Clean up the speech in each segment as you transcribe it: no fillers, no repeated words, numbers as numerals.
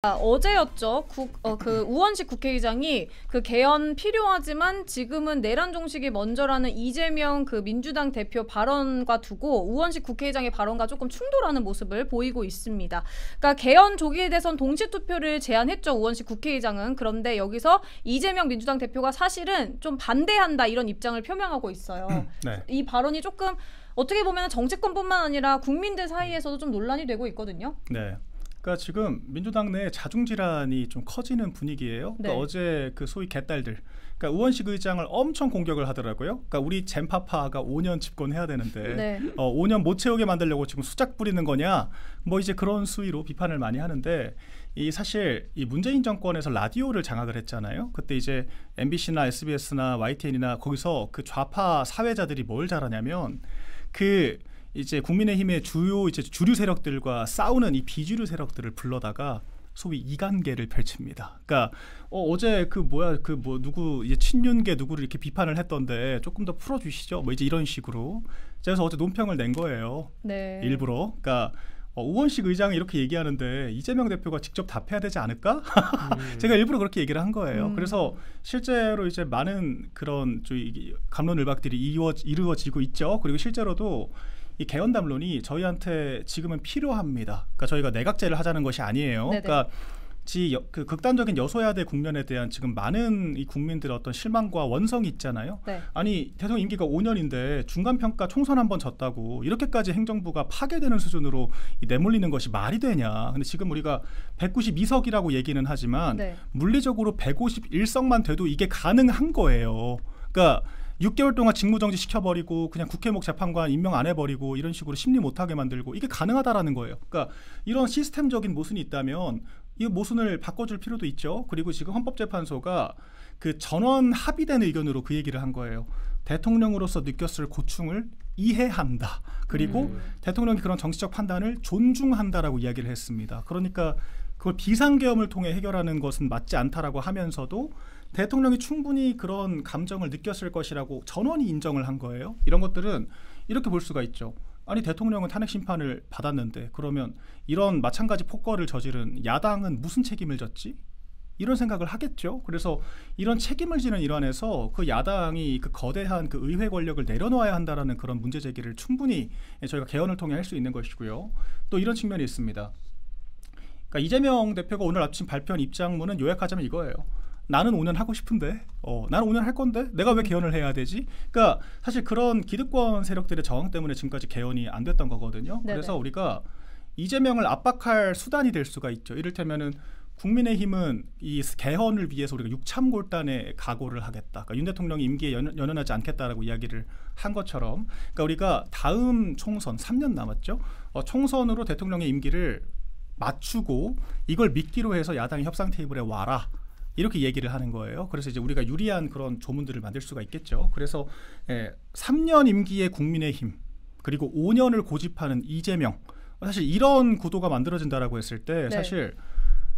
어제였죠. 그 우원식 국회의장이 그 개헌 필요하지만 지금은 내란 종식이 먼저라는 이재명 그 민주당 대표 발언과 두고 우원식 국회의장의 발언과 조금 충돌하는 모습을 보이고 있습니다. 그러니까 개헌 조기에 대해선 동시 투표를 제안했죠. 우원식 국회의장은. 그런데 여기서 이재명 민주당 대표가 사실은 좀 반대한다 이런 입장을 표명하고 있어요. 네. 이 발언이 조금 어떻게 보면 정치권뿐만 아니라 국민들 사이에서도 좀 논란이 되고 있거든요. 네. 그러니까 지금 민주당 내 자중질환이 좀 커지는 분위기예요. 네. 그러니까 어제 그 소위 개딸들, 그러니까 우원식 의장을 엄청 공격을 하더라고요. 그러니까 우리 젠파파가 5년 집권해야 되는데 네. 5년 못 채우게 만들려고 지금 수작 부리는 거냐? 뭐 이제 그런 수위로 비판을 많이 하는데 이 사실 이 문재인 정권에서 라디오를 장악을 했잖아요. 그때 이제 MBC나 SBS나 YTN이나 거기서 그 좌파 사회자들이 뭘 잘하냐면 그 이제 국민의힘의 주요 이제 주류 세력들과 싸우는 이 비주류 세력들을 불러다가 소위 이간계를 펼칩니다. 그러니까 어제 그 누구 이제 친윤계 누구를 이렇게 비판을 했던데 조금 더 풀어주시죠. 뭐 이제 이런 식으로. 그래서 어제 논평을 낸 거예요. 네. 일부러. 그러니까 우원식 의장이 이렇게 얘기하는데 이재명 대표가 직접 답해야 되지 않을까? 제가 일부러 그렇게 얘기를 한 거예요. 그래서 실제로 이제 많은 그런 갑론을박들이 이루어지고 있죠. 그리고 실제로도 이 개헌 담론이 저희한테 지금은 필요합니다. 그러니까 저희가 내각제를 하자는 것이 아니에요. 네네. 그러니까 그 극단적인 여소야대 국면에 대한 지금 많은 이 국민들의 어떤 실망과 원성이 있잖아요. 네. 아니 대통령 임기가 5년인데 중간평가 총선 한번 졌다고 이렇게까지 행정부가 파괴되는 수준으로 내몰리는 것이 말이 되냐. 근데 지금 우리가 192석이라고 얘기는 하지만 네. 물리적으로 151석만 돼도 이게 가능한 거예요. 그러니까 6개월 동안 직무정지 시켜버리고 그냥 국회목 재판관 임명 안 해버리고 이런 식으로 심리 못하게 만들고 이게 가능하다라는 거예요. 그러니까 이런 시스템적인 모순이 있다면 이 모순을 바꿔줄 필요도 있죠. 그리고 지금 헌법재판소가 그 전원 합의된 의견으로 그 얘기를 한 거예요. 대통령으로서 느꼈을 고충을 이해한다. 그리고 대통령이 그런 정치적 판단을 존중한다라고 이야기를 했습니다. 그러니까 그걸 비상계엄을 통해 해결하는 것은 맞지 않다라고 하면서도 대통령이 충분히 그런 감정을 느꼈을 것이라고 전원이 인정을 한 거예요. 이런 것들은 이렇게 볼 수가 있죠. 아니 대통령은 탄핵 심판을 받았는데 그러면 이런 마찬가지 폭거를 저지른 야당은 무슨 책임을 졌지? 이런 생각을 하겠죠. 그래서 이런 책임을 지는 일환에서 그 야당이 그 거대한 그 의회 권력을 내려놓아야 한다라는 그런 문제 제기를 충분히 저희가 개헌을 통해 할 수 있는 것이고요. 또 이런 측면이 있습니다. 그러니까 이재명 대표가 오늘 아침 발표한 입장문은 요약하자면 이거예요. 나는 5년 하고 싶은데 나는 5년 할 건데 내가 왜 개헌을 해야 되지? 그러니까 사실 그런 기득권 세력들의 저항 때문에 지금까지 개헌이 안 됐던 거거든요. 네네. 그래서 우리가 이재명을 압박할 수단이 될 수가 있죠. 이를테면은 국민의힘은 이 개헌을 위해서 우리가 육참골단에 각오를 하겠다. 그러니까 윤 대통령이 임기에 연연하지 않겠다라고 이야기를 한 것처럼 그러니까 우리가 다음 총선 3년 남았죠. 총선으로 대통령의 임기를 맞추고 이걸 미끼로 해서 야당이 협상 테이블에 와라. 이렇게 얘기를 하는 거예요. 그래서 이제 우리가 유리한 그런 조문들을 만들 수가 있겠죠. 그래서 3년 임기의 국민의힘 그리고 5년을 고집하는 이재명 사실 이런 구도가 만들어진다라고 했을 때 네. 사실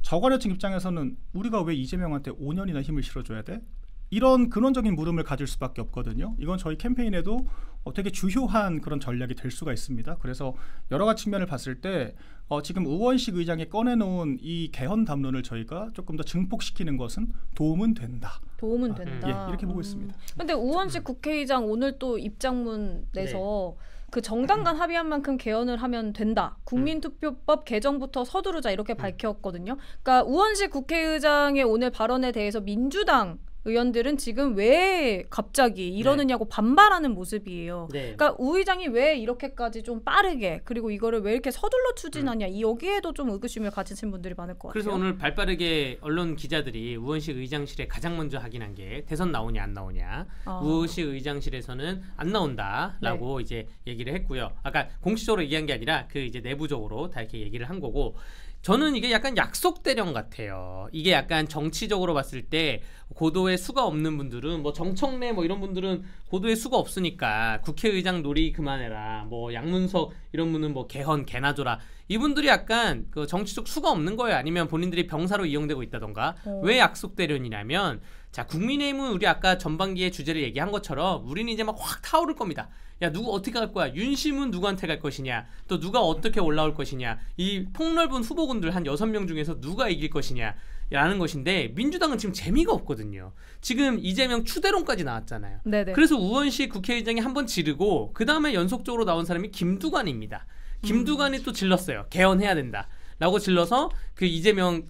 저관여층 입장에서는 우리가 왜 이재명한테 5년이나 힘을 실어줘야 돼? 이런 근원적인 물음을 가질 수밖에 없거든요. 이건 저희 캠페인에도 되게 주요한 그런 전략이 될 수가 있습니다. 그래서 여러 가지 측면을 봤을 때 지금 우원식 의장이 꺼내놓은 이 개헌 담론을 저희가 조금 더 증폭시키는 것은 도움은 된다. 도움은 된다. 예, 이렇게 보고 있습니다. 근데 우원식 국회의장 오늘 또 입장문 내서 그 정당 간 합의한 만큼 개헌을 하면 된다. 국민투표법 개정부터 서두르자 이렇게 밝혔거든요. 그러니까 우원식 국회의장의 오늘 발언에 대해서 민주당 의원들은 지금 왜 갑자기 이러느냐고 반발하는 모습이에요. 네. 그러니까 우 의장이 왜 이렇게까지 좀 빠르게 그리고 이거를 왜 이렇게 서둘러 추진하냐 이 여기에도 좀 의구심을 가지신 분들이 많을 것 같아요. 그래서 오늘 발빠르게 언론 기자들이 우원식 의장실에 가장 먼저 확인한 게 대선 나오냐 안 나오냐. 우원식 의장실에서는 안 나온다라고 이제 얘기를 했고요. 아까 공식적으로 얘기한 게 아니라 그 이제 내부적으로 다 이렇게 얘기를 한 거고. 저는 이게 약간 약속 대령 같아요. 이게 약간 정치적으로 봤을 때 고도의 수가 없는 분들은 뭐 정청래 뭐 이런 분들은 고도의 수가 없으니까 국회의장 놀이 그만해라. 뭐 양문석 이런 분은 뭐 개헌 개나 줘라. 이분들이 약간 그 정치적 수가 없는 거예요. 아니면 본인들이 병사로 이용되고 있다던가. 왜 약속 대련이냐면 자, 국민의힘은 우리 아까 전반기에 주제를 얘기한 것처럼 우리는 이제 막 확 타오를 겁니다. 야, 누구 어떻게 갈 거야? 윤심은 누구한테 갈 것이냐? 또 누가 어떻게 올라올 것이냐? 이 폭넓은 후보군들 한 6명 중에서 누가 이길 것이냐? 라는 것인데 민주당은 지금 재미가 없거든요. 지금 이재명 추대론까지 나왔잖아요. 네네. 그래서 우원식 국회의장이 한번 지르고 그 다음에 연속적으로 나온 사람이 김두관입니다. 김두관이 또 질렀어요. 개헌해야 된다. 라고 질러서 그 이재명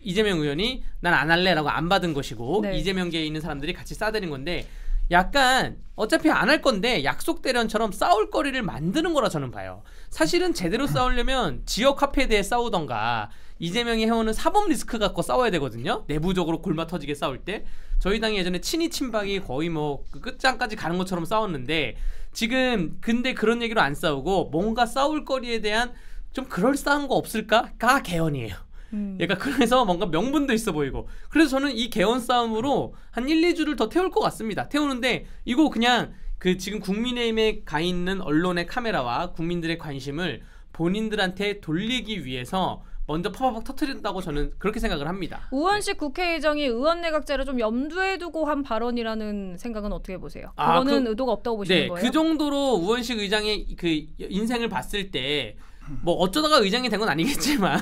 의원이 난 안 할래라고 안 받은 것이고 네. 이재명계에 있는 사람들이 같이 싸대는 건데 약간 어차피 안 할 건데 약속 대련처럼 싸울 거리를 만드는 거라 저는 봐요. 사실은 제대로 싸우려면 지역 화폐에 대해 싸우던가 이재명이 해오는 사법 리스크 갖고 싸워야 되거든요. 내부적으로 골마 터지게 싸울 때. 저희 당이 예전에 친이 친박이 거의 뭐 그 끝장까지 가는 것처럼 싸웠는데 지금 근데 그런 얘기로 안 싸우고 뭔가 싸울 거리에 대한 좀 그럴싸한 거 없을까가 개헌이에요. 얘가 그래서 뭔가 명분도 있어 보이고 그래서 저는 이 개헌 싸움으로 한 1, 2주를 더 태울 것 같습니다. 태우는데 이거 그냥 그 지금 국민의힘에 가 있는 언론의 카메라와 국민들의 관심을 본인들한테 돌리기 위해서 먼저 퍼벅 터뜨린다고 저는 그렇게 생각을 합니다. 우원식 국회의장이 의원내각제를 좀 염두에 두고 한 발언이라는 생각은 어떻게 보세요? 그거는 의도가 없다고 보시는 거예요? 그 정도로 우원식 의장의 그 인생을 봤을 때 뭐 어쩌다가 의장이 된 건 아니겠지만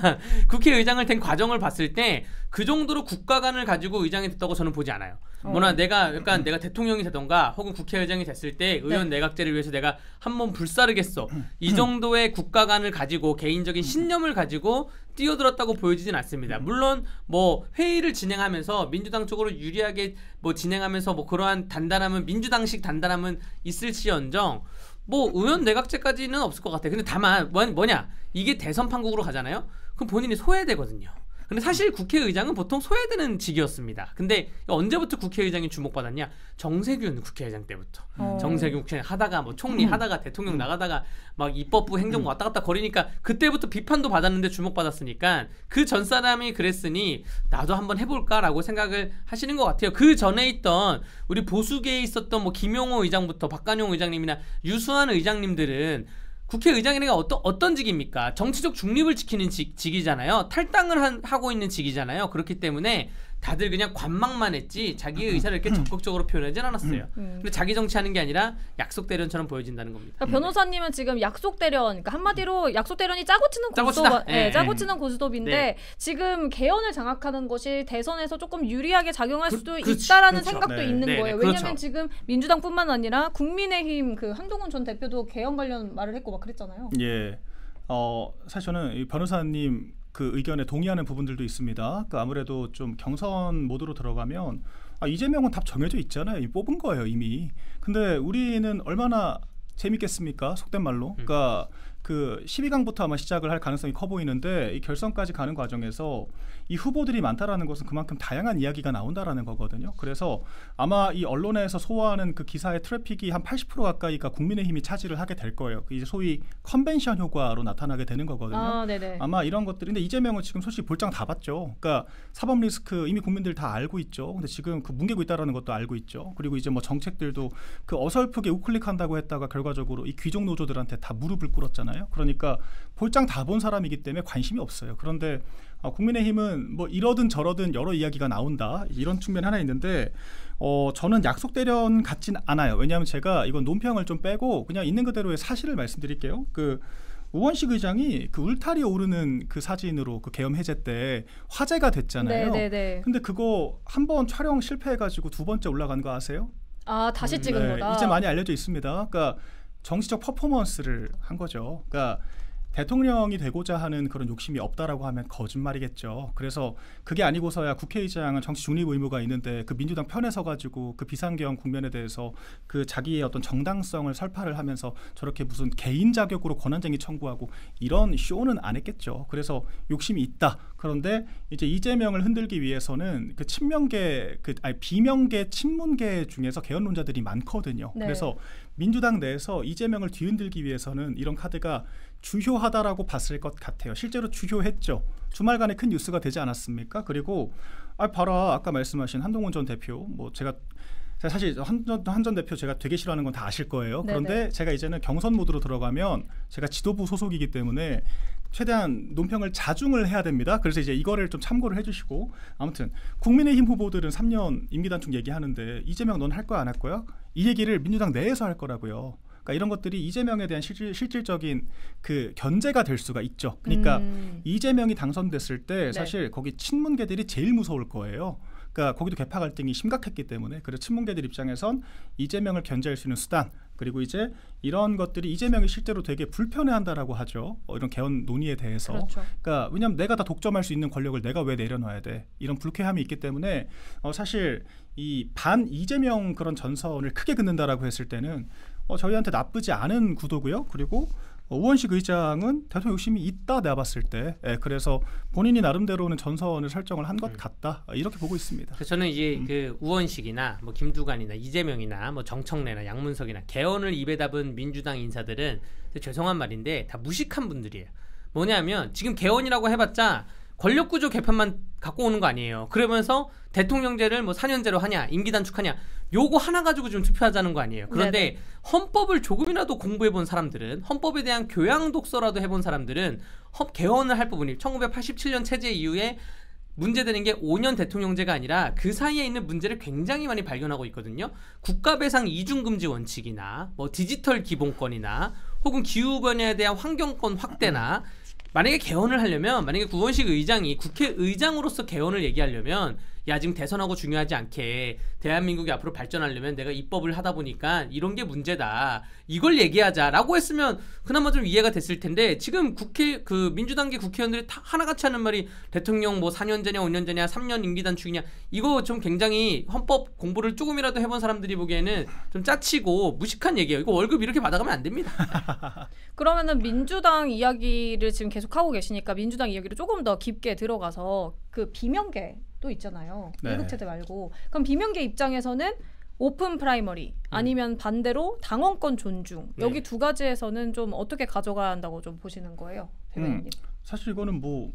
국회의장을 된 과정을 봤을 때 그 정도로 국가관을 가지고 의장이 됐다고 저는 보지 않아요. 뭐나 내가 대통령이 되던가 혹은 국회의장이 됐을 때 의원 내각제를 위해서 내가 한몸 불사르겠어. 이 정도의 국가관을 가지고 개인적인 신념을 가지고 뛰어들었다고 보여지진 않습니다. 물론 뭐 회의를 진행하면서 민주당 쪽으로 유리하게 뭐 진행하면서 뭐 그러한 단단함은 민주당식 단단함은 있을지언정 뭐 의원 내각제까지는 없을 것 같아요. 근데 다만 뭐냐 이게 대선 판국으로 가잖아요. 그럼 본인이 소외되거든요. 근데 사실 국회의장은 보통 소외되는 직이었습니다. 근데 언제부터 국회의장이 주목받았냐? 정세균 국회의장 때부터. 정세균 국회의장 하다가 뭐 총리 하다가 대통령 나가다가 막 입법부 행정부 왔다 갔다 거리니까 그때부터 비판도 받았는데 주목받았으니까 그 전 사람이 그랬으니 나도 한번 해볼까라고 생각을 하시는 것 같아요. 그 전에 있던 우리 보수계에 있었던 뭐 김용호 의장부터 박관용 의장님이나 유수한 의장님들은 국회의장이니까 어떤 직입니까? 정치적 중립을 지키는 직이잖아요. 탈당을 하고 있는 직이잖아요. 그렇기 때문에 다들 그냥 관망만 했지 자기의 의사를 이렇게 적극적으로 표현하진 않았어요. 근데 자기 정치하는 게 아니라 약속 대련처럼 보여진다는 겁니다. 그러니까 변호사님은 지금 약속 대련, 그러니까 한마디로 약속 대련이 짜고 치는 고스톱, 짜고 치는 고스톱인데 네. 지금 개헌을 장악하는 것이 대선에서 조금 유리하게 작용할 수도 그렇죠. 있다라는 그렇죠. 생각도 네. 있는 네, 거예요. 네, 왜냐하면 그렇죠. 지금 민주당뿐만 아니라 국민의힘 그 한동훈 전 대표도 개헌 관련 말을 했고 막 그랬잖아요. 예. 사실 저는 이 변호사님 그 의견에 동의하는 부분들도 있습니다. 그러니까 아무래도 좀 경선 모드로 들어가면 이재명은 답 정해져 있잖아요. 이미 뽑은 거예요 이미. 근데 우리는 얼마나 재밌겠습니까? 속된 말로. 그러니까 그 12강부터 아마 시작을 할 가능성이 커 보이는데 이 결선까지 가는 과정에서 이 후보들이 많다라는 것은 그만큼 다양한 이야기가 나온다라는 거거든요. 그래서 아마 이 언론에서 소화하는 그 기사의 트래픽이 한 80% 가까이가 국민의힘이 차지를 하게 될 거예요. 이제 소위 컨벤션 효과로 나타나게 되는 거거든요. 네네. 아마 이런 것들인데 이재명은 지금 솔직히 볼장 다 봤죠. 그러니까 사법 리스크 이미 국민들 다 알고 있죠. 근데 지금 그 뭉개고 있다라는 것도 알고 있죠. 그리고 이제 뭐 정책들도 그 어설프게 우클릭한다고 했다가 결과적으로 이 귀족 노조들한테 다 무릎을 꿇었잖아요. 그러니까 볼장 다 본 사람이기 때문에 관심이 없어요. 그런데 국민의힘은 뭐 이러든 저러든 여러 이야기가 나온다 이런 측면이 하나 있는데 저는 약속 대련 같진 않아요. 왜냐하면 제가 이건 논평을 좀 빼고 그냥 있는 그대로의 사실을 말씀드릴게요. 그 우원식 의장이 그 울타리 오르는 그 사진으로 그 계엄 해제 때 화제가 됐잖아요. 네네네. 근데 그거 한 번 촬영 실패해가지고 두 번째 올라간 거 아세요? 다시 찍은 거다. 이제 많이 알려져 있습니다. 그러니까 정치적 퍼포먼스를 한 거죠. 그러니까 대통령이 되고자 하는 그런 욕심이 없다라고 하면 거짓말이겠죠. 그래서 그게 아니고서야 국회의장은 정치 중립 의무가 있는데 그 민주당 편에 서가지고 그 비상경 국면에 대해서 그 자기의 어떤 정당성을 설파를 하면서 저렇게 무슨 개인 자격으로 권한쟁의 청구하고 이런 쇼는 안 했겠죠. 그래서 욕심이 있다. 그런데 이제 이재명을 흔들기 위해서는 그 비명계 친문계 중에서 개헌론자들이 많거든요. 네. 그래서 민주당 내에서 이재명을 뒤흔들기 위해서는 이런 카드가 주효하다라고 봤을 것 같아요. 실제로 주효했죠. 주말간에 큰 뉴스가 되지 않았습니까? 그리고 봐라 아까 말씀하신 한동훈 전 대표 뭐 제가 사실 한 전 대표 제가 되게 싫어하는 건 다 아실 거예요. 그런데 네네. 제가 이제는 경선 모드로 들어가면 제가 지도부 소속이기 때문에 최대한 논평을 자중을 해야 됩니다. 그래서 이제 이거를 좀 참고를 해주시고 아무튼 국민의힘 후보들은 3년 임기 단축 얘기하는데 이재명 넌 할 거야 안 할 거야? 이 얘기를 민주당 내에서 할 거라고요. 그러니까 이런 것들이 이재명에 대한 실질적인 그 견제가 될 수가 있죠. 그러니까 이재명이 당선됐을 때 사실 거기 친문계들이 제일 무서울 거예요. 그러니까 거기도 계파 갈등이 심각했기 때문에 그래서 친문계들 입장에선 이재명을 견제할 수 있는 수단 그리고 이제 이런 것들이 이재명이 실제로 되게 불편해한다라고 하죠. 이런 개헌 논의에 대해서. 그렇죠. 그러니까 왜냐하면 내가 다 독점할 수 있는 권력을 내가 왜 내려놔야 돼? 이런 불쾌함이 있기 때문에 사실 이 반 이재명 그런 전선을 크게 긋는다라고 했을 때는 저희한테 나쁘지 않은 구도고요. 그리고 우원식 의장은 대통령 욕심이 있다 내가 봤을 때 그래서 본인이 나름대로는 전선을 설정을 한 것 같다 이렇게 보고 있습니다. 저는 이제 그 우원식이나 뭐 김두관이나 이재명이나 뭐 정청래나 양문석이나 개헌을 입에 담은 민주당 인사들은 죄송한 말인데 다 무식한 분들이에요. 뭐냐면 지금 개헌이라고 해봤자 권력구조 개편만 갖고 오는 거 아니에요. 그러면서 대통령제를 뭐 4년제로 하냐 임기 단축하냐 요거 하나 가지고 좀 투표하자는 거 아니에요. 그런데 네네. 헌법을 조금이라도 공부해본 사람들은 헌법에 대한 교양 독서라도 해본 사람들은 개헌을 할 부분이 1987년 체제 이후에 문제되는 게 5년 대통령제가 아니라 그 사이에 있는 문제를 굉장히 많이 발견하고 있거든요. 국가배상 이중금지 원칙이나 뭐 디지털 기본권이나 혹은 기후 변화에 대한 환경권 확대나 만약에 개헌을 하려면 만약에 우원식 의장이 국회의장으로서 개헌을 얘기하려면 야 지금 대선하고 중요하지 않게 대한민국이 앞으로 발전하려면 내가 입법을 하다 보니까 이런 게 문제다 이걸 얘기하자라고 했으면 그나마 좀 이해가 됐을 텐데 지금 그 민주당계 국회의원들이 다 하나같이 하는 말이 대통령 뭐 4년제냐 5년제냐 3년 임기 단축이냐 이거 좀 굉장히 헌법 공부를 조금이라도 해본 사람들이 보기에는 좀 짜치고 무식한 얘기예요. 이거 월급 이렇게 받아가면 안 됩니다. 그러면은 민주당 이야기를 지금 계속 하고 계시니까 민주당 이야기를 조금 더 깊게 들어가서 그 비명계 또 있잖아요. 네. 1급 체제 말고. 그럼 비명계 입장에서는 오픈 프라이머리 아니면 반대로 당원권 존중 여기 두 가지에서는 좀 어떻게 가져가야 한다고 좀 보시는 거예요, 대변인님? 사실 이거는 뭐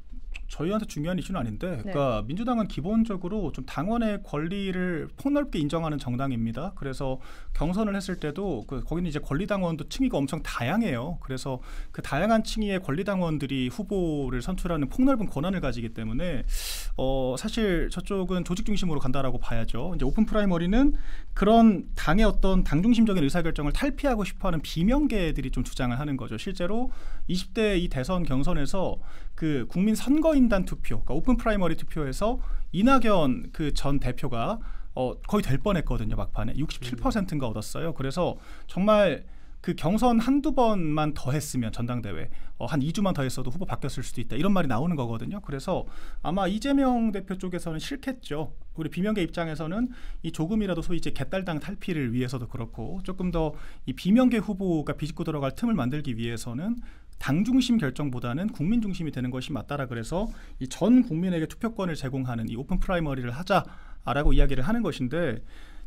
저희한테 중요한 이슈는 아닌데, 그러니까 민주당은 기본적으로 좀 당원의 권리를 폭넓게 인정하는 정당입니다. 그래서 경선을 했을 때도 거기는 이제 권리당원도 층위가 엄청 다양해요. 그래서 그 다양한 층위의 권리당원들이 후보를 선출하는 폭넓은 권한을 가지기 때문에 사실 저쪽은 조직 중심으로 간다라고 봐야죠. 이제 오픈 프라이머리는 그런 당의 어떤 당중심적인 의사결정을 탈피하고 싶어하는 비명계들이 좀 주장을 하는 거죠. 실제로 20대 이 대선 경선에서 그 국민 선거인단 투표, 그러니까 오픈 프라이머리 투표에서 이낙연 그 전 대표가 거의 될 뻔했거든요. 막판에 67%인가 얻었어요. 그래서 정말 그 경선 한두 번만 더 했으면 전당대회 한 2주만 더 했어도 후보 바뀌었을 수도 있다 이런 말이 나오는 거거든요. 그래서 아마 이재명 대표 쪽에서는 싫겠죠. 우리 비명계 입장에서는 이 조금이라도 소위 이제 개딸당 탈피를 위해서도 그렇고 조금 더 이 비명계 후보가 비집고 들어갈 틈을 만들기 위해서는 당 중심 결정보다는 국민 중심이 되는 것이 맞다라 그래서 이 전 국민에게 투표권을 제공하는 이 오픈 프라이머리를 하자라고 이야기를 하는 것인데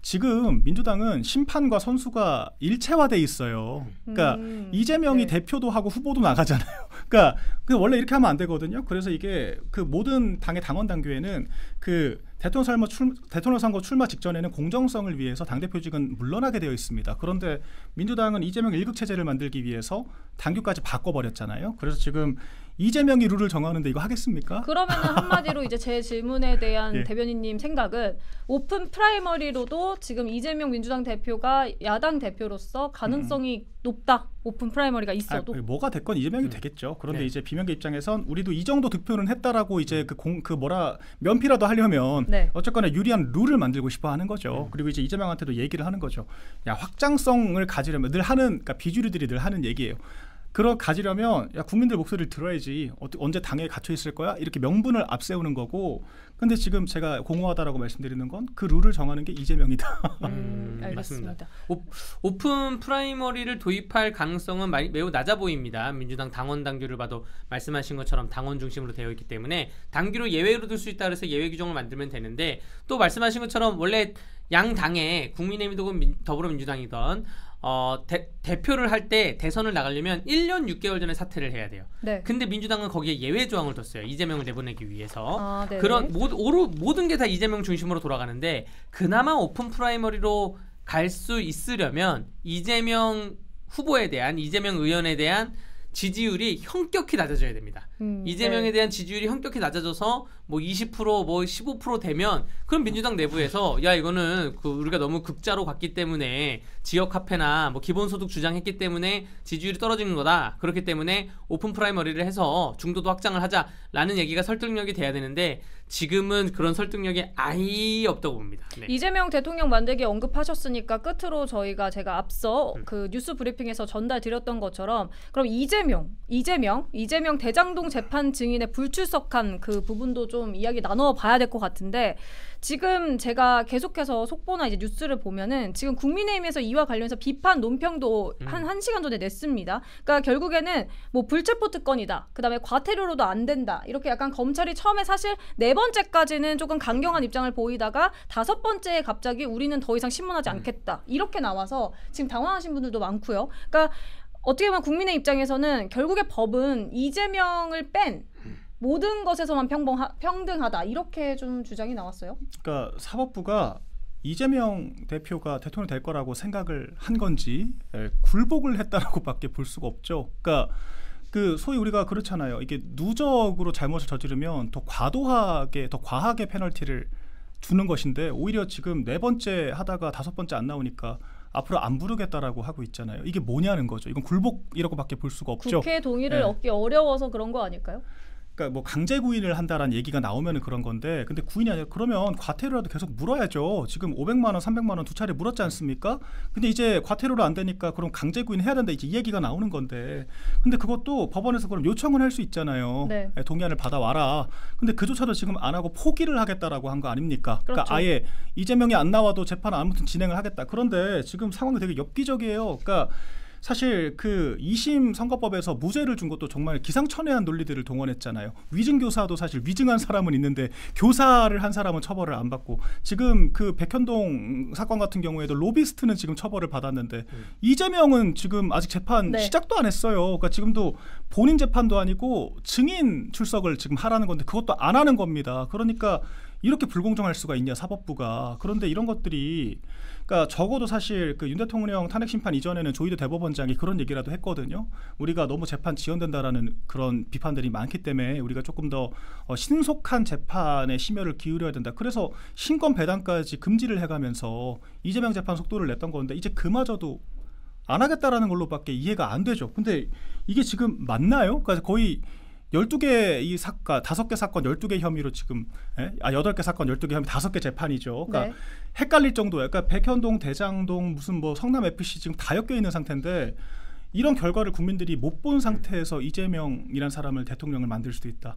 지금 민주당은 심판과 선수가 일체화돼 있어요. 그러니까 이재명이 대표도 하고 후보도 나가잖아요. 그러니까 원래 이렇게 하면 안 되거든요. 그래서 이게 그 모든 당의 당원 당규에는 그 대통령 선거 출마 직전에는 공정성을 위해서 당대표직은 물러나게 되어 있습니다. 그런데 민주당은 이재명 1급 체제를 만들기 위해서 당규까지 바꿔버렸잖아요. 그래서 지금 이재명이 룰을 정하는데 이거 하겠습니까? 그러면은 한마디로 이제 제 질문에 대한 대변인님 생각은 오픈 프라이머리로도 지금 이재명 민주당 대표가 야당 대표로서 가능성이 높다. 오픈 프라이머리가 있어도. 뭐가 됐건 이재명이 되겠죠. 그런데 이제 비명계 입장에선 우리도 이 정도 득표는 했다라고 이제 면피라도 하려면 어쨌거나 유리한 룰을 만들고 싶어 하는 거죠. 그리고 이제 이재명한테도 얘기를 하는 거죠. 야, 확장성을 가지려면 그러니까 비주류들이 늘 하는 얘기예요. 가지려면 야 국민들 목소리를 들어야지 언제 당에 갇혀 있을 거야 이렇게 명분을 앞세우는 거고 근데 지금 제가 공허하다라고 말씀드리는 건 그 룰을 정하는 게 이재명이다. 맞습니다. 오픈 프라이머리를 도입할 가능성은 매우 낮아 보입니다. 민주당 당원 당규를 봐도 말씀하신 것처럼 당원 중심으로 되어 있기 때문에 당규를 예외로 둘 수 있다 그래서 예외 규정을 만들면 되는데 또 말씀하신 것처럼 원래 양 당에 국민의힘이든 더불어민주당이든 대표를 할 때 대선을 나가려면 1년 6개월 전에 사퇴를 해야 돼요. 근데 민주당은 거기에 예외 조항을 뒀어요. 이재명을 내보내기 위해서. 그런 모든 게 다 이재명 중심으로 돌아가는데 그나마 오픈 프라이머리로 갈 수 있으려면 이재명 후보에 대한 이재명 의원에 대한 지지율이 형격히 낮아져야 됩니다. 이재명에 네. 대한 지지율이 형격히 낮아져서 뭐 20% 뭐 15% 되면 그럼 민주당 내부에서 야 이거는 그 우리가 너무 극자로 갔기 때문에 지역 화폐나 뭐 기본소득 주장했기 때문에 지지율이 떨어지는 거다. 그렇기 때문에 오픈 프라이머리를 해서 중도도 확장을 하자라는 얘기가 설득력이 돼야 되는데 지금은 그런 설득력이 아예 없다고 봅니다. 네. 이재명 대통령 만들기 언급하셨으니까 끝으로 제가 앞서 그 뉴스 브리핑에서 전달드렸던 것처럼 그럼 이재명 대장동 재판 증인에 불출석한 그 부분도 좀 이야기 나눠봐야 될 것 같은데 지금 제가 계속해서 속보나 이제 뉴스를 보면은 지금 국민의힘에서 이와 관련해서 비판 논평도 한 1시간 전에 냈습니다. 그러니까 결국에는 뭐 불체포 특권이다. 그다음에 과태료로도 안 된다. 이렇게 약간 검찰이 처음에 사실 4번째까지는 조금 강경한 입장을 보이다가 5번째에 갑자기 우리는 더 이상 신문하지 않겠다. 이렇게 나와서 지금 당황하신 분들도 많고요. 그러니까 어떻게 보면 국민의 입장에서는 결국에 법은 이재명을 뺀 모든 것에서만 평등하다 이렇게 좀 주장이 나왔어요. 그러니까 사법부가 이재명 대표가 대통령 될 거라고 생각을 한 건지 굴복을 했다라고밖에 볼 수가 없죠. 그러니까 그 소위 우리가 그렇잖아요. 이게 누적으로 잘못을 저지르면 더 과하게 페널티를 주는 것인데 오히려 지금 4번째 하다가 5번째 안 나오니까 앞으로 안 부르겠다라고 하고 있잖아요. 이게 뭐냐는 거죠. 이건 굴복이라고밖에 볼 수가 없죠. 국회 동의를 얻기 어려워서 그런 거 아닐까요? 그러니까 뭐 강제 구인을 한다라는 얘기가 나오면 그런 건데 근데 구인이 아니라 그러면 과태료라도 계속 물어야죠. 지금 500만 원, 300만 원 2차례 물었지 않습니까? 근데 이제 과태료로 안 되니까 그럼 강제 구인 해야 된다 이제 이 얘기가 나오는 건데 근데 그것도 법원에서 그럼 요청을 할 수 있잖아요. 네. 동의안을 받아와라. 근데 그조차도 지금 안 하고 포기를 하겠다라고 한 거 아닙니까? 그렇죠. 그러니까 아예 이재명이 안 나와도 재판 아무튼 진행을 하겠다. 그런데 지금 상황이 되게 엽기적이에요. 그러니까 사실 그 2심 선거법에서 무죄를 준 것도 정말 기상천외한 논리들을 동원했잖아요. 위증교사도 사실 위증한 사람은 있는데 교사를 한 사람은 처벌을 안 받고 지금 그 백현동 사건 같은 경우에도 로비스트는 지금 처벌을 받았는데 이재명은 지금 아직 재판 네. 시작도 안 했어요. 그러니까 지금도 본인 재판도 아니고 증인 출석을 지금 하라는 건데 그것도 안 하는 겁니다. 그러니까 이렇게 불공정할 수가 있냐 사법부가. 그런데 이런 것들이 그러니까 적어도 사실 그 윤 대통령 탄핵 심판 이전에는 조희대 대법원장이 그런 얘기라도 했거든요. 우리가 너무 재판 지연된다라는 그런 비판들이 많기 때문에 우리가 조금 더 신속한 재판에 심혈을 기울여야 된다. 그래서 신권 배당까지 금지를 해가면서 이재명 재판 속도를 냈던 건데 이제 그마저도 안 하겠다라는 걸로밖에 이해가 안 되죠. 근데 이게 지금 맞나요? 그러니까 거의 12개 이 사건, 5개 사건 12개 혐의로 지금 8개 사건 12개 혐의 5개 재판이죠. 그러니까 네. 헷갈릴 정도예요. 그러니까 백현동, 대장동, 무슨 뭐 성남 FC 지금 다 엮여 있는 상태인데 이런 결과를 국민들이 못 본 상태에서 이재명이란 사람을 대통령을 만들 수도 있다.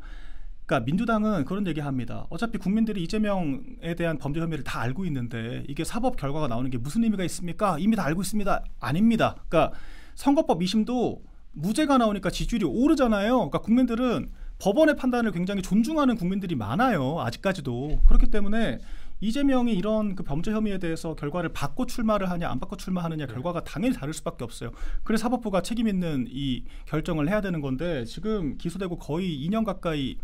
그러니까 민주당은 그런 얘기합니다. 어차피 국민들이 이재명에 대한 범죄 혐의를 다 알고 있는데 이게 사법 결과가 나오는 게 무슨 의미가 있습니까? 이미 다 알고 있습니다. 아닙니다. 그러니까 선거법 2심도 무죄가 나오니까 지지율이 오르잖아요. 그러니까 국민들은 법원의 판단을 굉장히 존중하는 국민들이 많아요. 아직까지도. 그렇기 때문에 이재명이 이런 그 범죄 혐의에 대해서 결과를 받고 출마를 하냐 안 받고 출마하느냐 결과가 당연히 다를 수밖에 없어요. 그래서 사법부가 책임 있는 이 결정을 해야 되는 건데 지금 기소되고 거의 2년 가까이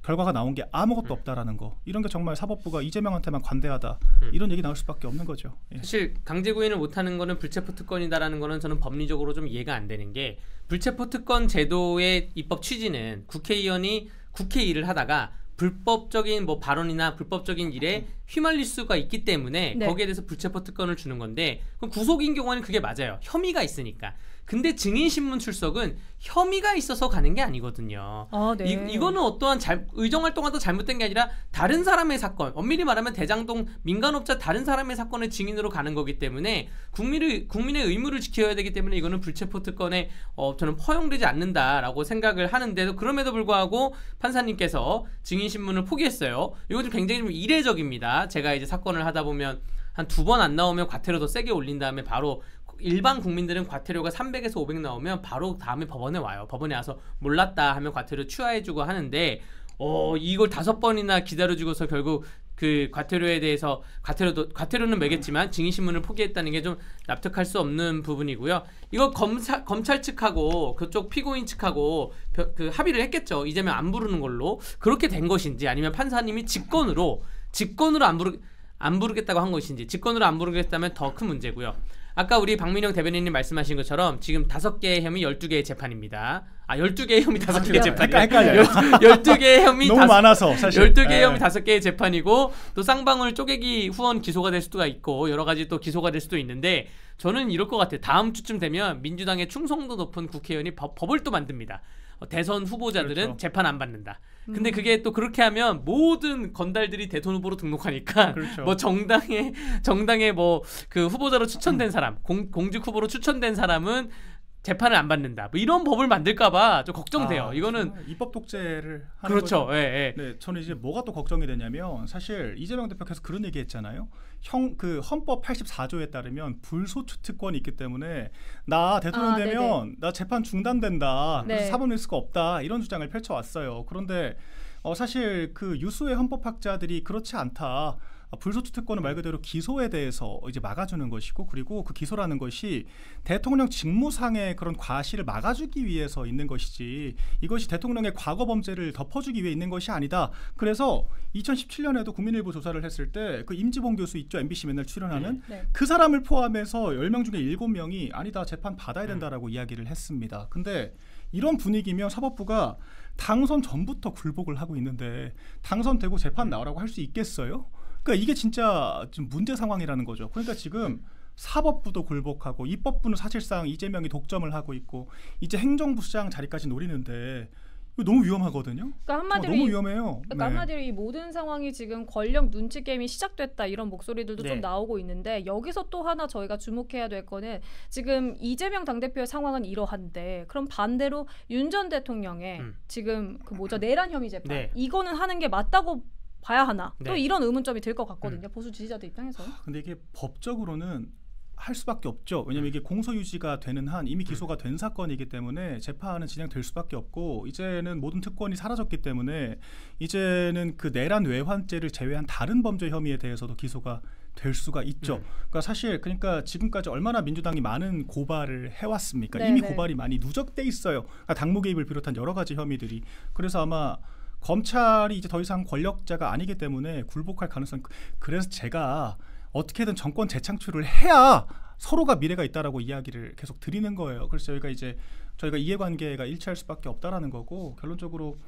결과가 나온 게 아무것도 없다라는 거. 이런 게 정말 사법부가 이재명한테만 관대하다. 이런 얘기 나올 수밖에 없는 거죠. 예. 사실 강제 구인을 못하는 거는 불체포 특권이다라는 거는 저는 법리적으로 좀 이해가 안 되는 게 불체포 특권 제도의 입법 취지는 국회의원이 국회 일을 하다가 불법적인 뭐 발언이나 불법적인 일에 휘말릴 수가 있기 때문에 네. 거기에 대해서 불체포 특권을 주는 건데 그럼 구속인 경우는 그게 맞아요. 혐의가 있으니까. 근데 증인신문 출석은 혐의가 있어서 가는 게 아니거든요. 아, 네. 이거는 어떠한 의정활동하다 잘못된 게 아니라 다른 사람의 사건, 엄밀히 말하면 대장동 민간업자 다른 사람의 사건의 증인으로 가는 거기 때문에 국민의 의무를 지켜야 되기 때문에 이거는 불체포 특권에 저는 허용되지 않는다라고 생각을 하는데도 그럼에도 불구하고 판사님께서 증인신문을 포기했어요. 이것도 굉장히 좀 이례적입니다. 제가 이제 사건을 하다 보면 한 2번 안 나오면 과태료 더 세게 올린 다음에 바로 일반 국민들은 과태료가 300에서 500 나오면 바로 다음에 법원에 와요. 법원에 와서 몰랐다 하면 과태료 추하해주고 하는데 이걸 5번이나 기다려주고서 결국 그 과태료에 대해서 과태료는 매겠지만 증인신문을 포기했다는 게 좀 납득할 수 없는 부분이고요. 이거 검찰 측하고 그쪽 피고인 측하고 그 합의를 했겠죠. 이재명 안 부르는 걸로 그렇게 된 것인지 아니면 판사님이 직권으로 안 부르겠다고 한 것인지 직권으로 안 부르겠다면 더 큰 문제고요. 아까 우리 박민영 대변인님 말씀하신 것처럼 지금 5개의 혐의 12개의 재판입니다. 12개의 혐의 5개의 재판이에요. 헷갈려요. 12개의 혐의 너무 많아서 사실 12개의 혐의 5개의 재판이고 또 쌍방울 쪼개기 후원 기소가 될 수도 있고 여러 가지 또 기소가 될 수도 있는데 저는 이럴 것 같아요. 다음 주쯤 되면 민주당의 충성도 높은 국회의원이 법을 또 만듭니다. 대선 후보자들은 그렇죠. 재판 안 받는다. 근데 그게 또 그렇게 하면 모든 건달들이 대선 후보로 등록하니까 그렇죠. 뭐 정당의 뭐 그 후보자로 추천된 사람, 공직 후보로 추천된 사람은 재판을 안 받는다. 뭐 이런 법을 만들까봐 좀 걱정돼요. 이거는 입법 독재를 하는 그렇죠. 거죠. 예. 네, 저는 이제 뭐가 또 걱정이 되냐면 사실 이재명 대표께서 그런 얘기했잖아요. 그 헌법 84조에 따르면 불소추 특권이 있기 때문에 나 대통령 되면 나 재판 중단된다. 네. 그래서 사법 리스크가 없다. 이런 주장을 펼쳐왔어요. 그런데 사실 그 유수의 헌법학자들이 그렇지 않다. 불소추 특권은 말 그대로 기소에 대해서 이제 막아주는 것이고 그리고 그 기소라는 것이 대통령 직무상의 그런 과실을 막아주기 위해서 있는 것이지 이것이 대통령의 과거 범죄를 덮어주기 위해 있는 것이 아니다. 그래서 2017년에도 국민일보 조사를 했을 때 그 임지봉 교수 있죠. MBC 맨날 출연하는 그 사람을 포함해서 10명 중에 7명이 아니다. 재판 받아야 된다라고 이야기를 했습니다. 근데 이런 분위기면 사법부가 당선 전부터 굴복을 하고 있는데 당선되고 재판 나오라고 할 수 있겠어요? 그러니까 이게 진짜 좀 문제 상황이라는 거죠. 그러니까 지금 사법부도 굴복하고 입법부는 사실상 이재명이 독점을 하고 있고 이제 행정부시장 자리까지 노리는데 이거 너무 위험하거든요. 그러니까 한마디로 너무 위험해요. 그러니까 한마디로 이 모든 상황이 지금 권력 눈치 게임이 시작됐다 이런 목소리들도 좀 나오고 있는데 여기서 또 하나 저희가 주목해야 될 거는 지금 이재명 당대표의 상황은 이러한데 그럼 반대로 윤 전 대통령의 지금 그 내란 혐의 재판 이거는 하는 게 맞다고 봐야 하나? 또 이런 의문점이 들 것 같거든요. 보수 지지자들 입장에서. 근데 이게 법적으로는 할 수밖에 없죠. 왜냐하면 이게 공소유지가 되는 한 이미 기소가 된 사건이기 때문에 재판은 진행될 수밖에 없고 이제는 모든 특권이 사라졌기 때문에 이제는 그 내란 외환죄를 제외한 다른 범죄 혐의에 대해서도 기소가 될 수가 있죠. 그러니까 지금까지 얼마나 민주당이 많은 고발을 해왔습니까? 이미 고발이 많이 누적돼 있어요. 그러니까 당무 개입을 비롯한 여러 가지 혐의들이. 그래서 아마 검찰이 이제 더 이상 권력자가 아니기 때문에 굴복할 가능성. 그래서 제가 어떻게든 정권 재창출을 해야 서로가 미래가 있다라고 이야기를 계속 드리는 거예요. 그래서 저희가 이해관계가 일치할 수밖에 없다라는 거고 결론적으로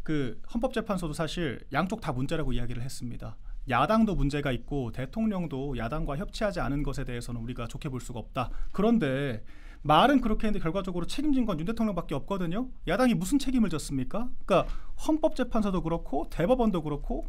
그 헌법재판소도 사실 양쪽 다 문제라고 이야기를 했습니다. 야당도 문제가 있고 대통령도 야당과 협치하지 않은 것에 대해서는 우리가 좋게 볼 수가 없다. 그런데 말은 그렇게 했는데 결과적으로 책임진 건 윤 대통령밖에 없거든요. 야당이 무슨 책임을 졌습니까? 그러니까 헌법재판소도 그렇고 대법원도 그렇고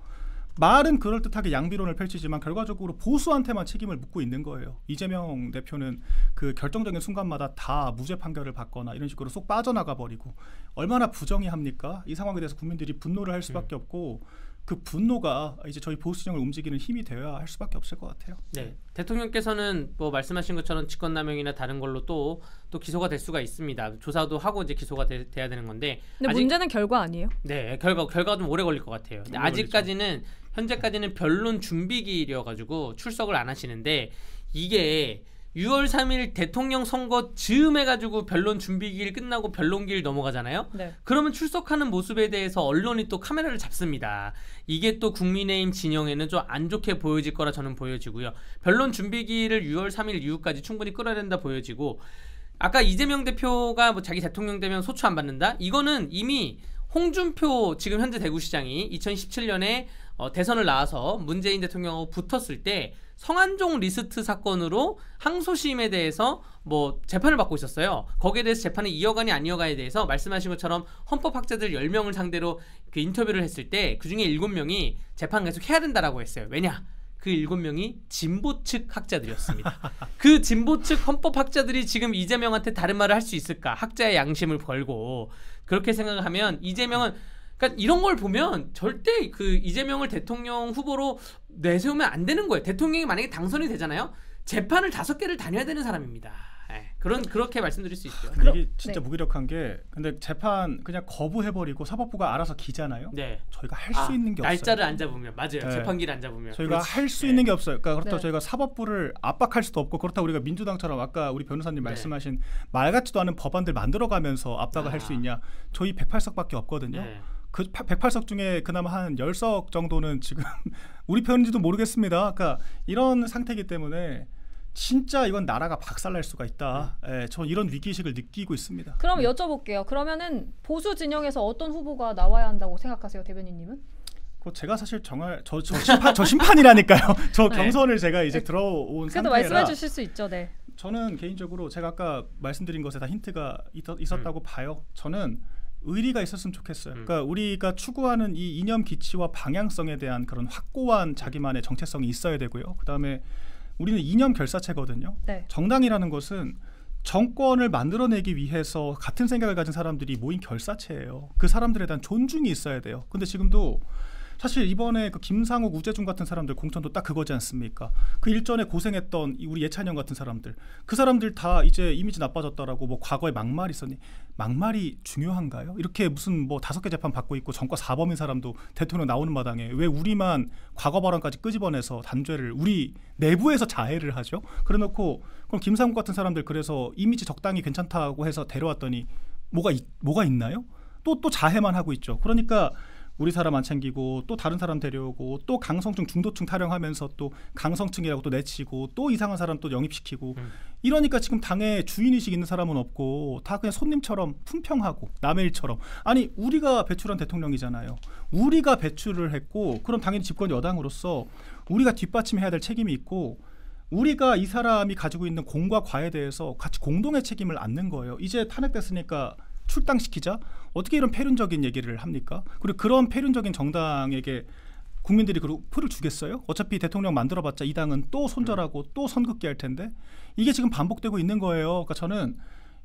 말은 그럴듯하게 양비론을 펼치지만 결과적으로 보수한테만 책임을 묻고 있는 거예요. 이재명 대표는 그 결정적인 순간마다 다 무죄 판결을 받거나 이런 식으로 쏙 빠져나가 버리고 얼마나 부정의합니까? 이 상황에 대해서 국민들이 분노를 할 수밖에 없고 그 분노가 이제 저희 보수 진영을 움직이는 힘이 되어야 할 수밖에 없을 것 같아요. 네, 대통령께서는 뭐 말씀하신 것처럼 직권남용이나 다른 걸로 또 기소가 될 수가 있습니다. 조사도 하고 이제 기소가 돼야 되는 건데. 근데 문제는 결과 아니에요? 네, 결과 좀 오래 걸릴 것 같아요. 근데 아직까지는 현재까지는 변론 준비기일이어가지고 출석을 안 하시는데 이게 6월 3일 대통령 선거 즈음 해가지고 변론 준비기일 끝나고 변론기일 넘어가잖아요. 그러면 출석하는 모습에 대해서 언론이 또 카메라를 잡습니다. 이게 또 국민의힘 진영에는 좀 안 좋게 보여질 거라 저는 보여지고요. 변론 준비기일을 6월 3일 이후까지 충분히 끌어야 된다 보여지고 아까 이재명 대표가 뭐 자기 대통령 되면 소추 안 받는다? 이거는 이미 홍준표 지금 현재 대구시장이 2017년에 대선을 나와서 문재인 대통령하고 붙었을 때 성한종 리스트 사건으로 항소심에 대해서 뭐 재판을 받고 있었어요. 거기에 대해서 재판을 이어가니 안 이어가에 대해서 말씀하신 것처럼 헌법학자들 10명을 상대로 그 인터뷰를 했을 때 그중에 7명이 재판 계속 해야 된다라고 했어요. 왜냐? 그 7명이 진보 측 학자들이었습니다. 그 진보 측 헌법학자들이 지금 이재명한테 다른 말을 할 수 있을까? 학자의 양심을 걸고 그렇게 생각하면 이재명은 그러니까 이런 걸 보면 절대 그 이재명을 대통령 후보로 내세우면 안 되는 거예요. 대통령이 만약에 당선이 되잖아요. 재판을 5개를 다녀야 되는 사람입니다. 그렇게 말씀드릴 수 있죠. 근데 이게 진짜 무기력한 게 근데 재판 그냥 거부해버리고 사법부가 알아서 기잖아요. 저희가 할 수 있는 게 없어요. 날짜를 안 잡으면 맞아요. 재판기를 안 잡으면 저희가 할 수 있는 게 없어요. 그러니까 그렇다고 저희가 사법부를 압박할 수도 없고 그렇다고 우리가 민주당처럼 아까 우리 변호사님 말씀하신 말 같지도 않은 법안들 만들어가면서 압박을 할 수 있냐. 저희 108석밖에 없거든요. 그 108석 중에 그나마 한 10석 정도는 지금 우리 편인지도 모르겠습니다. 그러니까 이런 상태이기 때문에 진짜 이건 나라가 박살날 수가 있다. 예, 전 이런 위기의식을 느끼고 있습니다. 그럼 여쭤볼게요. 그러면은 보수 진영에서 어떤 후보가 나와야 한다고 생각하세요, 대변인님은? 제가 사실 정말 저 심판이라니까요. 저 네. 경선을 제가 이제 들어온 그래도 상태라 말씀해 주실 수 있죠. 네. 저는 개인적으로 제가 아까 말씀드린 것에 다 힌트가 있었다고 봐요. 저는 의리가 있었으면 좋겠어요. 그러니까 우리가 추구하는 이 이념 기치와 방향성에 대한 그런 확고한 자기만의 정체성이 있어야 되고요. 그다음에 우리는 이념 결사체거든요. 네. 정당이라는 것은 정권을 만들어내기 위해서 같은 생각을 가진 사람들이 모인 결사체예요. 그 사람들에 대한 존중이 있어야 돼요. 근데 지금도 사실 이번에 그 김상욱, 우재중 같은 사람들 공천도 딱 그거지 않습니까? 그 일전에 고생했던 우리 예찬영 같은 사람들, 그 사람들 다 이제 이미지 나빠졌다라고 뭐 과거에 막말이 있었니? 막말이 중요한가요? 이렇게 무슨 뭐 5개 재판 받고 있고 전과 4범인 사람도 대통령 나오는 마당에 왜 우리만 과거 발언까지 끄집어내서 단죄를 우리 내부에서 자해를 하죠? 그래놓고 그럼 김상욱 같은 사람들 그래서 이미지 적당히 괜찮다고 해서 데려왔더니 뭐가 있나요? 또 자해만 하고 있죠. 그러니까 우리 사람 안 챙기고 또 다른 사람 데려오고 또 강성층 중도층 타령하면서 또 강성층이라고 또 내치고 또 이상한 사람 또 영입시키고 이러니까 지금 당에 주인의식 있는 사람은 없고 다 그냥 손님처럼 품평하고 남의 일처럼. 아니 우리가 배출한 대통령이잖아요. 우리가 배출을 했고 그럼 당연히 집권 여당으로서 우리가 뒷받침해야 될 책임이 있고 우리가 이 사람이 가지고 있는 공과 과에 대해서 같이 공동의 책임을 안는 거예요. 이제 탄핵됐으니까 출당시키자. 어떻게 이런 폐륜적인 얘기를 합니까? 그리고 그런 폐륜적인 정당에게 국민들이 그리고 표를 주겠어요? 어차피 대통령 만들어봤자 이 당은 또 손절하고 또 선긋기 할 텐데 이게 지금 반복되고 있는 거예요. 그러니까 저는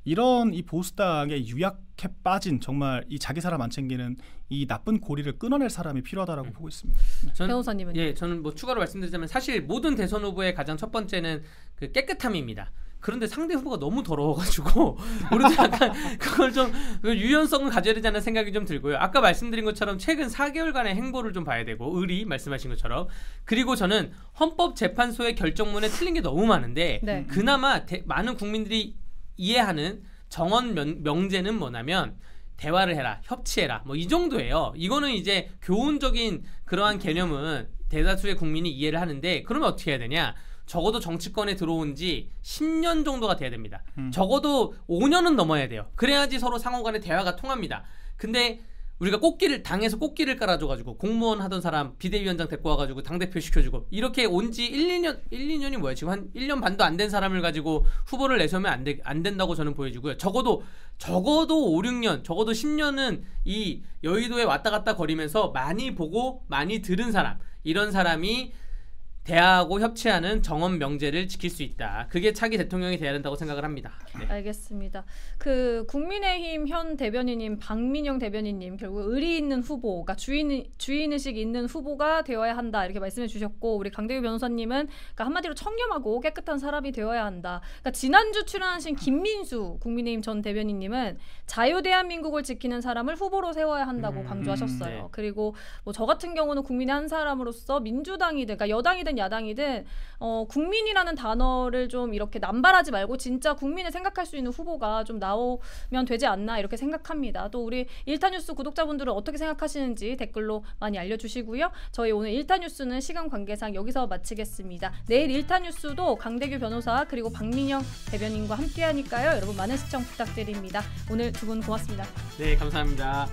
이런 이 보수당의 유약해 빠진 정말 이 자기 사람 안 챙기는 이 나쁜 고리를 끊어낼 사람이 필요하다라고 보고 있습니다. 변호사님은? 예, 저는 뭐 추가로 말씀드리자면 사실 모든 대선 후보의 가장 첫 번째는 그 깨끗함입니다. 그런데 상대 후보가 너무 더러워가지고 우리도 약간 그걸 좀 유연성을 가져야 되지 않는 생각이 좀 들고요. 아까 말씀드린 것처럼 최근 4개월간의 행보를 좀 봐야 되고 의리 말씀하신 것처럼 그리고 저는 헌법재판소의 결정문에 틀린 게 너무 많은데 네. 그나마 많은 국민들이 이해하는 정언 명제는 뭐냐면 대화를 해라, 협치해라 뭐 이 정도예요. 이거는 이제 교훈적인 그러한 개념은 대다수의 국민이 이해를 하는데 그러면 어떻게 해야 되냐? 적어도 정치권에 들어온 지 10년 정도가 돼야 됩니다. 적어도 5년은 넘어야 돼요. 그래야지 서로 상호간에 대화가 통합니다. 근데 우리가 당에서 꽃길을 깔아줘가지고 공무원 하던 사람 비대위원장 데리고 와가지고 당대표 시켜주고 이렇게 온 지 1-2년이 뭐야? 지금 한 1년 반도 안 된 사람을 가지고 후보를 내세우면 안 된다고 저는 보여주고요. 적어도 5-6년, 적어도 10년은 이 여의도에 왔다 갔다 거리면서 많이 보고 많이 들은 사람, 이런 사람이 대화하고 협치하는 정언 명제를 지킬 수 있다. 그게 차기 대통령이 돼야 된다고 생각을 합니다. 네. 알겠습니다. 그 국민의힘 현 대변인님 박민영 대변인님 결국 의리 있는 후보, 그러니까 주인의식 있는 후보가 되어야 한다 이렇게 말씀해 주셨고 우리 강대규 변호사님은 그러니까 한마디로 청렴하고 깨끗한 사람이 되어야 한다. 그러니까 지난주 출연하신 김민수 국민의힘 전 대변인님은 자유대한민국을 지키는 사람을 후보로 세워야 한다고 강조하셨어요. 네. 그리고 뭐 저 같은 경우는 국민의 한 사람으로서 민주당이든 그러니까 여당이든 야당이든 국민이라는 단어를 좀 이렇게 남발하지 말고 진짜 국민을 생각할 수 있는 후보가 좀 나오면 되지 않나 이렇게 생각합니다. 또 우리 일타뉴스 구독자분들은 어떻게 생각하시는지 댓글로 많이 알려주시고요. 저희 오늘 일타뉴스는 시간 관계상 여기서 마치겠습니다. 내일 일타뉴스도 강대규 변호사 그리고 박민영 대변인과 함께하니까요. 여러분 많은 시청 부탁드립니다. 오늘 두 분 고맙습니다. 네, 감사합니다.